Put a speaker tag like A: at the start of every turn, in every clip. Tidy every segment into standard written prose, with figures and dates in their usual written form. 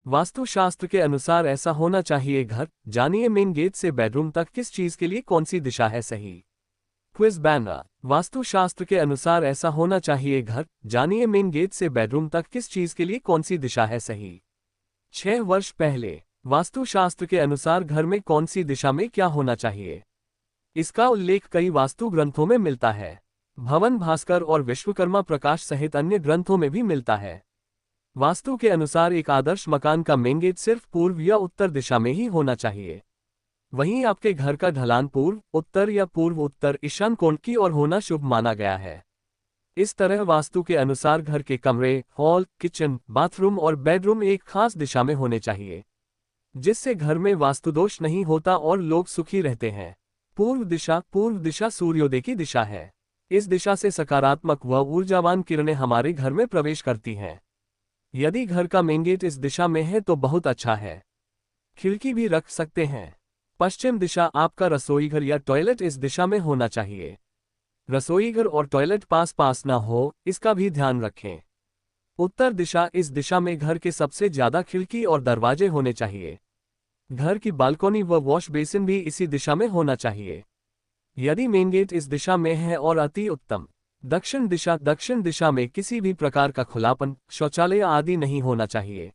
A: वास्तुशास्त्र के अनुसार ऐसा होना चाहिए घर। जानिए मेन गेट से बेडरूम तक किस चीज के लिए कौन सी दिशा है सही। Quiz banner. वास्तुशास्त्र के अनुसार ऐसा होना चाहिए घर। जानिए मेन गेट से बेडरूम तक किस चीज के लिए कौन सी दिशा है सही। 6 वर्ष पहले वास्तुशास्त्र के अनुसार घर में कौन सी दिशा में क्या होना चाहिए, इसका उल्लेख कई वास्तु ग्रंथों में मिलता है। भवन भास्कर और विश्वकर्मा प्रकाश सहित अन्य ग्रंथों में भी मिलता है। वास्तु के अनुसार एक आदर्श मकान का मेन गेट सिर्फ पूर्व या उत्तर दिशा में ही होना चाहिए। वहीं आपके घर का ढलान पूर्व, उत्तर या पूर्व उत्तर ईशान कोण की ओर होना शुभ माना गया है। इस तरह वास्तु के अनुसार घर के कमरे, हॉल, किचन, बाथरूम और बेडरूम एक खास दिशा में होने चाहिए, जिससे घर में वास्तुदोष नहीं होता और लोग सुखी रहते हैं। पूर्व दिशा सूर्योदय की दिशा है। इस दिशा से सकारात्मक व ऊर्जावान किरणें हमारे घर में प्रवेश करती हैं। यदि घर का मेन गेट इस दिशा में है तो बहुत अच्छा है। खिड़की भी रख सकते हैं। पश्चिम दिशा। आपका रसोईघर या टॉयलेट इस दिशा में होना चाहिए। रसोईघर और टॉयलेट पास पास ना हो, इसका भी ध्यान रखें। उत्तर दिशा। इस दिशा में घर के सबसे ज्यादा खिड़की और दरवाजे होने चाहिए। घर की बालकनी व वॉश बेसिन भी इसी दिशा में होना चाहिए। यदि मेन गेट इस दिशा में है और अति उत्तम। दक्षिण दिशा। दक्षिण दिशा में किसी भी प्रकार का खुलापन, शौचालय आदि नहीं होना चाहिए।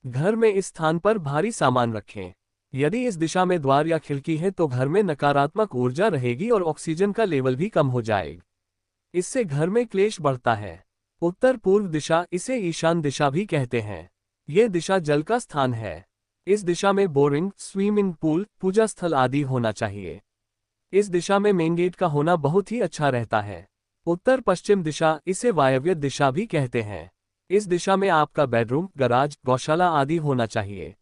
A: घर में इस स्थान पर भारी सामान रखें। यदि इस दिशा में द्वार या खिड़की है तो घर में नकारात्मक ऊर्जा रहेगी और ऑक्सीजन का लेवल भी कम हो जाएगा। इससे घर में क्लेश बढ़ता है। उत्तर पूर्व दिशा। इसे ईशान दिशा भी कहते हैं। यह दिशा जल का स्थान है। इस दिशा में बोरिंग, स्विमिंग पूल, पूजा स्थल आदि होना चाहिए। इस दिशा में मेन गेट का होना बहुत ही अच्छा रहता है। उत्तर पश्चिम दिशा। इसे वायव्य दिशा भी कहते हैं। इस दिशा में आपका बेडरूम, गराज, गौशाला आदि होना चाहिए।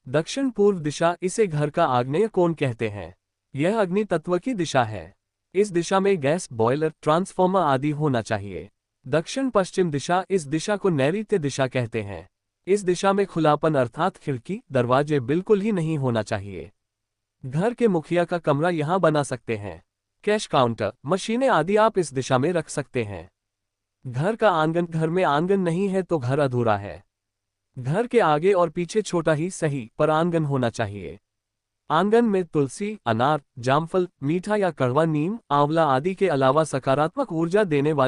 A: दक्षिण पूर्व दिशा। इसे घर का आग्नेय कोण कहते हैं। यह अग्नि तत्व की दिशा है। इस दिशा में गैस, बॉयलर, ट्रांसफार्मर आदि होना चाहिए। दक्षिण पश्चिम दिशा। इस दिशा को नैऋत्य दिशा कहते हैं। इस दिशा में खुलापन अर्थात खिड़की, दरवाजे बिल्कुल ही नहीं होना चाहिए। घर के मुखिया का कमरा यहाँ बना सकते हैं। कैश काउंटर, मशीनें आदि आप इस दिशा में रख सकते हैं। घर का आंगन। घर में आंगन नहीं है तो घर अधूरा है। घर के आगे और पीछे छोटा ही सही पर आंगन होना चाहिए। आंगन में तुलसी, अनार, जामफल, मीठा या कड़वा नीम, आंवला आदि के अलावा सकारात्मक ऊर्जा देने वाले